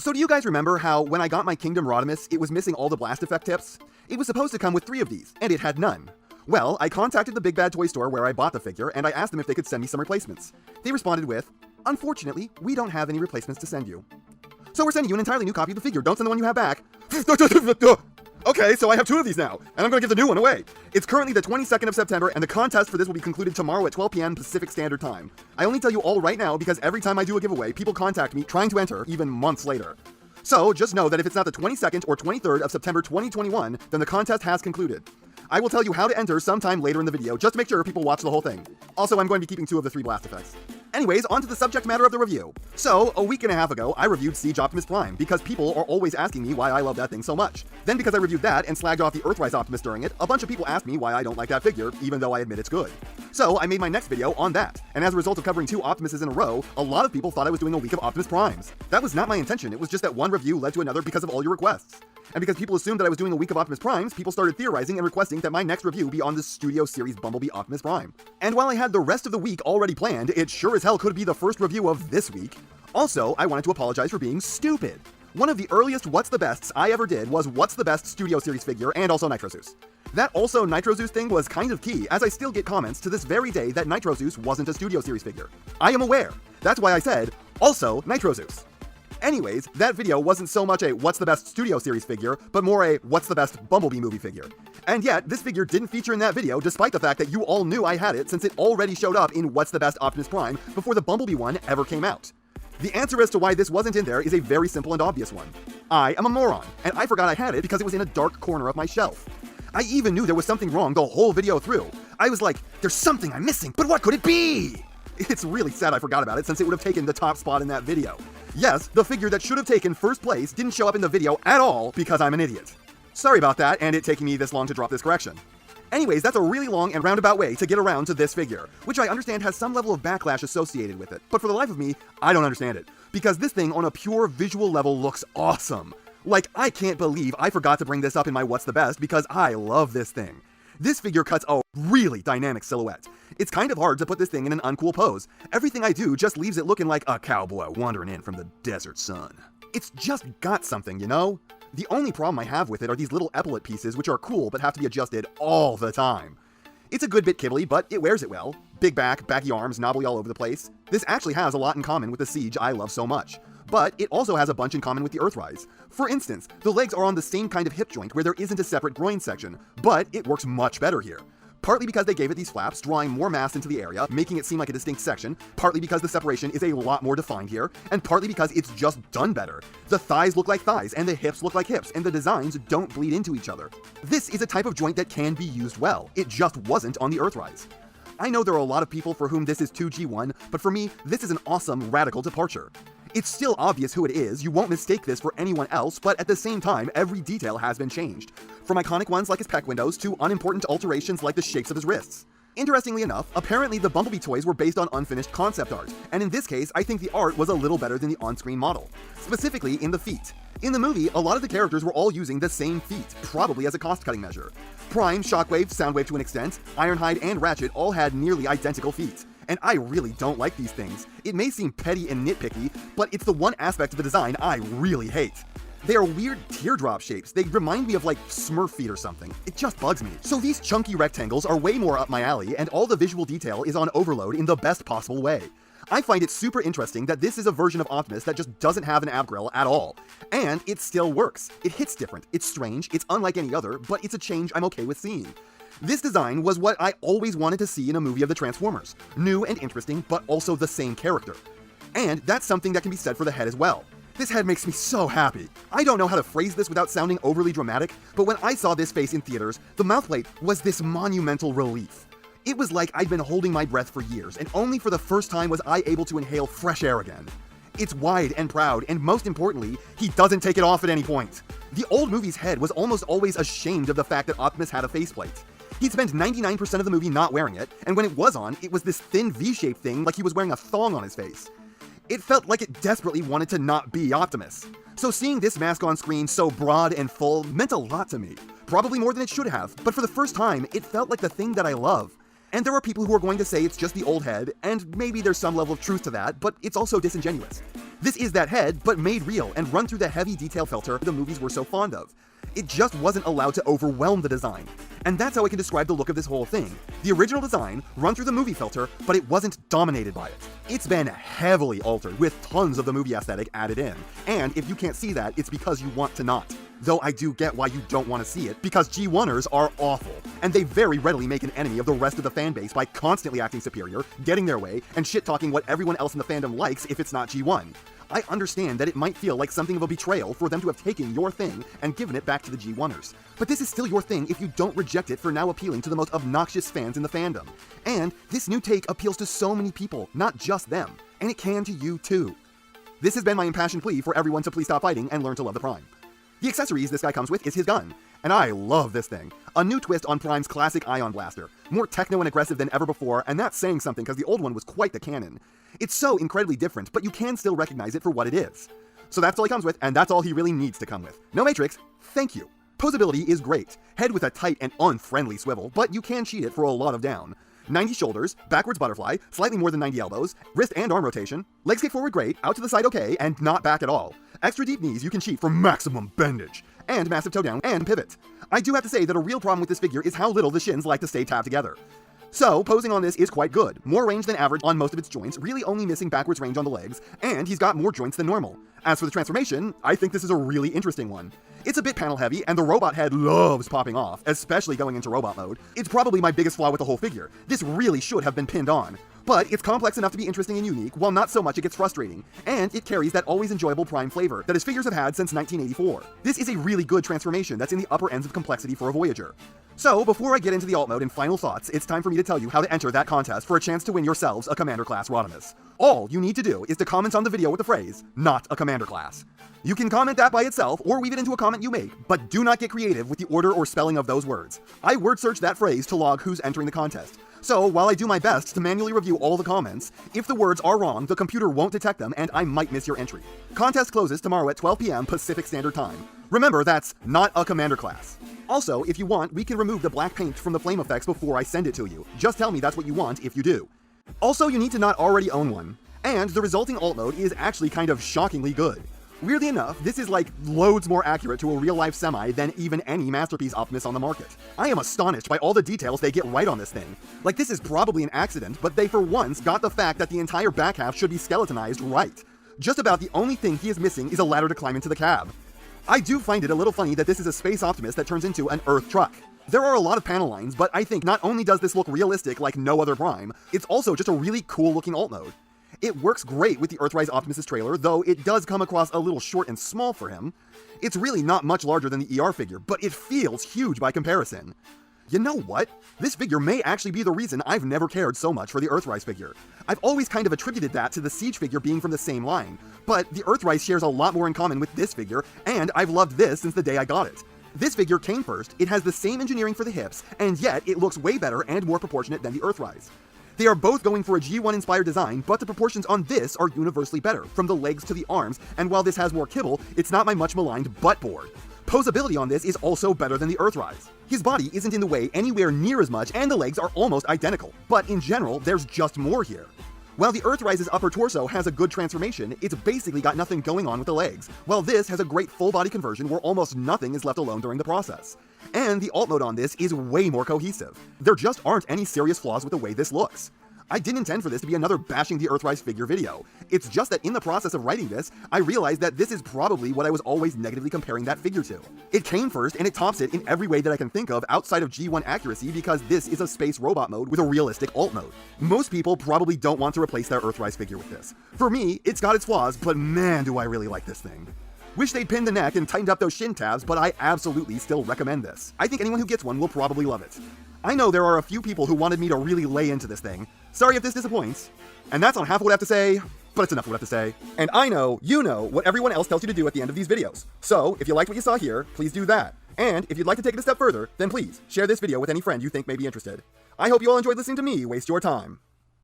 So do you guys remember how when I got my Kingdom Rodimus, it was missing all the blast effect tips? It was supposed to come with 3 of these, and it had none. Well, I contacted the Big Bad Toy Store where I bought the figure, and I asked them if they could send me some replacements. They responded with, "Unfortunately, we don't have any replacements to send you. So we're sending you an entirely new copy of the figure. Don't send the one you have back." Okay, so I have 2 of these now, and I'm going to give the new one away. It's currently the 22nd of September, and the contest for this will be concluded tomorrow at 12 p.m. Pacific Standard Time. I only tell you all right now because every time I do a giveaway, people contact me trying to enter, even months later. So just know that if it's not the 22nd or 23rd of September 2021, then the contest has concluded. I will tell you how to enter sometime later in the video, just to make sure people watch the whole thing. Also, I'm going to be keeping 2 of the 3 blast effects. Anyways, on to the subject matter of the review. So, a week and a half ago, I reviewed Siege Optimus Prime, because people are always asking me why I love that thing so much. Then because I reviewed that and slagged off the Earthrise Optimus during it, a bunch of people asked me why I don't like that figure, even though I admit it's good. So, I made my next video on that, and as a result of covering 2 Optimuses in a row, a lot of people thought I was doing a week of Optimus Primes. That was not my intention, it was just that one review led to another because of all your requests. And because people assumed that I was doing a week of Optimus Primes, people started theorizing and requesting that my next review be on the Studio Series Bumblebee Optimus Prime. And while I had the rest of the week already planned, it sure as hell could be the first review of this week. Also, I wanted to apologize for being stupid. One of the earliest What's the Bests I ever did was What's the Best Studio Series figure and also Nitro Zeus. That also Nitro Zeus thing was kind of key, as I still get comments to this very day that Nitro Zeus wasn't a Studio Series figure. I am aware. That's why I said, also Nitro Zeus. Anyways, that video wasn't so much a What's the Best Studio Series figure, but more a What's the Best Bumblebee movie figure. And yet, this figure didn't feature in that video despite the fact that you all knew I had it since it already showed up in What's the Best Optimus Prime before the Bumblebee one ever came out. The answer as to why this wasn't in there is a very simple and obvious one. I am a moron, and I forgot I had it because it was in a dark corner of my shelf. I even knew there was something wrong the whole video through. I was like, there's something I'm missing, but what could it be? It's really sad I forgot about it since it would have taken the top spot in that video. Yes, the figure that should have taken first place didn't show up in the video at all because I'm an idiot. Sorry about that, and it taking me this long to drop this correction. Anyways, that's a really long and roundabout way to get around to this figure, which I understand has some level of backlash associated with it, but for the life of me, I don't understand it, because this thing on a pure visual level looks awesome. Like, I can't believe I forgot to bring this up in my What's the Best because I love this thing. This figure cuts a really dynamic silhouette. It's kind of hard to put this thing in an uncool pose. Everything I do just leaves it looking like a cowboy wandering in from the desert sun. It's just got something, you know? The only problem I have with it are these little epaulet pieces which are cool but have to be adjusted all the time. It's a good bit kibbly, but it wears it well. Big back, baggy arms, knobbly all over the place. This actually has a lot in common with the Siege I love so much. But it also has a bunch in common with the Earthrise. For instance, the legs are on the same kind of hip joint where there isn't a separate groin section, but it works much better here. Partly because they gave it these flaps, drawing more mass into the area, making it seem like a distinct section, partly because the separation is a lot more defined here, and partly because it's just done better. The thighs look like thighs, and the hips look like hips, and the designs don't bleed into each other. This is a type of joint that can be used well. It just wasn't on the Earthrise. I know there are a lot of people for whom this is 2G1, but for me, this is an awesome, radical departure. It's still obvious who it is, you won't mistake this for anyone else, but at the same time, every detail has been changed. From iconic ones like his pec windows to unimportant alterations like the shapes of his wrists. Interestingly enough, apparently the Bumblebee toys were based on unfinished concept art, and in this case, I think the art was a little better than the on-screen model. Specifically in the feet. In the movie, a lot of the characters were all using the same feet, probably as a cost-cutting measure. Prime, Shockwave, Soundwave to an extent, Ironhide, and Ratchet all had nearly identical feet. And I really don't like these things. It may seem petty and nitpicky, but it's the one aspect of the design I really hate. They are weird teardrop shapes. They remind me of like Smurf feet or something. It just bugs me. So these chunky rectangles are way more up my alley, and all the visual detail is on overload in the best possible way. I find it super interesting that this is a version of Optimus that just doesn't have an ab grill at all. And it still works. It hits different, it's strange, it's unlike any other, but it's a change I'm okay with seeing. This design was what I always wanted to see in a movie of the Transformers. New and interesting, but also the same character. And that's something that can be said for the head as well. This head makes me so happy. I don't know how to phrase this without sounding overly dramatic, but when I saw this face in theaters, the mouthplate was this monumental relief. It was like I'd been holding my breath for years, and only for the first time was I able to inhale fresh air again. It's wide and proud, and most importantly, he doesn't take it off at any point. The old movie's head was almost always ashamed of the fact that Optimus had a faceplate. He'd spent 99% of the movie not wearing it, and when it was on, it was this thin V-shaped thing like he was wearing a thong on his face. It felt like it desperately wanted to not be Optimus. So seeing this mask on screen so broad and full meant a lot to me. Probably more than it should have, but for the first time, it felt like the thing that I love. And there are people who are going to say it's just the old head, and maybe there's some level of truth to that, but it's also disingenuous. This is that head, but made real and run through the heavy detail filter the movies were so fond of. It just wasn't allowed to overwhelm the design. And that's how I can describe the look of this whole thing. The original design, run through the movie filter, but it wasn't dominated by it. It's been heavily altered, with tons of the movie aesthetic added in. And if you can't see that, it's because you want to not. Though I do get why you don't want to see it, because G1ers are awful, and they very readily make an enemy of the rest of the fanbase by constantly acting superior, getting their way, and shit-talking what everyone else in the fandom likes if it's not G1. I understand that it might feel like something of a betrayal for them to have taken your thing and given it back to the G1ers. But this is still your thing if you don't reject it for now appealing to the most obnoxious fans in the fandom. And this new take appeals to so many people, not just them. And it can to you too. This has been my impassioned plea for everyone to please stop fighting and learn to love the Prime. The accessories this guy comes with is his gun. And I love this thing. A new twist on Prime's classic ion blaster. More techno and aggressive than ever before, and that's saying something because the old one was quite the cannon. It's so incredibly different, but you can still recognize it for what it is. So that's all he comes with, and that's all he really needs to come with. No Matrix, thank you. Posability is great. Head with a tight and unfriendly swivel, but you can cheat it for a lot of down. 90 shoulders, backwards butterfly, slightly more than 90 elbows, wrist and arm rotation, legs kick forward great, out to the side okay, and not back at all. Extra deep knees you can cheat for maximum bendage, and massive toe down and pivot. I do have to say that a real problem with this figure is how little the shins like to stay tabbed together. So, posing on this is quite good. More range than average on most of its joints, really only missing backwards range on the legs, and he's got more joints than normal. As for the transformation, I think this is a really interesting one. It's a bit panel heavy, and the robot head loves popping off, especially going into robot mode. It's probably my biggest flaw with the whole figure. This really should have been pinned on. But it's complex enough to be interesting and unique, while not so much it gets frustrating. And it carries that always enjoyable Prime flavor that his figures have had since 1984. This is a really good transformation that's in the upper ends of complexity for a Voyager. So, before I get into the alt mode and final thoughts, it's time for me to tell you how to enter that contest for a chance to win yourselves a Commander Class Rodimus. All you need to do is to comment on the video with the phrase, "not a Commander Class." You can comment that by itself, or weave it into a comment you make, but do not get creative with the order or spelling of those words. I word search that phrase to log who's entering the contest. So, while I do my best to manually review all the comments, if the words are wrong, the computer won't detect them and I might miss your entry. Contest closes tomorrow at 12 p.m. Pacific Standard Time. Remember, that's not a Commander Class. Also, if you want, we can remove the black paint from the flame effects before I send it to you. Just tell me that's what you want if you do. Also, you need to not already own one. And the resulting alt mode is actually kind of shockingly good. Weirdly enough, this is like loads more accurate to a real-life semi than even any Masterpiece Optimus on the market. I am astonished by all the details they get right on this thing. Like, this is probably an accident, but they for once got the fact that the entire back half should be skeletonized right. Just about the only thing he is missing is a ladder to climb into the cab. I do find it a little funny that this is a Space Optimus that turns into an Earth truck. There are a lot of panel lines, but I think not only does this look realistic like no other Prime, it's also just a really cool looking alt mode. It works great with the Earthrise Optimus' trailer, though it does come across a little short and small for him. It's really not much larger than the ER figure, but it feels huge by comparison. You know what? This figure may actually be the reason I've never cared so much for the Earthrise figure. I've always kind of attributed that to the Siege figure being from the same line, but the Earthrise shares a lot more in common with this figure, and I've loved this since the day I got it. This figure came first, it has the same engineering for the hips, and yet it looks way better and more proportionate than the Earthrise. They are both going for a G1-inspired design, but the proportions on this are universally better, from the legs to the arms, and while this has more kibble, it's not my much maligned butt board. Posability on this is also better than the Earthrise. His body isn't in the way anywhere near as much, and the legs are almost identical, but in general, there's just more here. While the Earthrise's upper torso has a good transformation, it's basically got nothing going on with the legs, while this has a great full body conversion where almost nothing is left alone during the process. And the alt mode on this is way more cohesive. There just aren't any serious flaws with the way this looks. I didn't intend for this to be another bashing the Earthrise figure video. It's just that in the process of writing this, I realized that this is probably what I was always negatively comparing that figure to. It came first and it tops it in every way that I can think of outside of G1 accuracy because this is a space robot mode with a realistic alt mode. Most people probably don't want to replace their Earthrise figure with this. For me, it's got its flaws, but man do I really like this thing. Wish they'd pinned the neck and tightened up those shin tabs, but I absolutely still recommend this. I think anyone who gets one will probably love it. I know there are a few people who wanted me to really lay into this thing. Sorry if this disappoints. And that's on half of what I have to say, but it's enough of what I have to say. And I know you know what everyone else tells you to do at the end of these videos. So, if you liked what you saw here, please do that. And if you'd like to take it a step further, then please share this video with any friend you think may be interested. I hope you all enjoyed listening to me waste your time.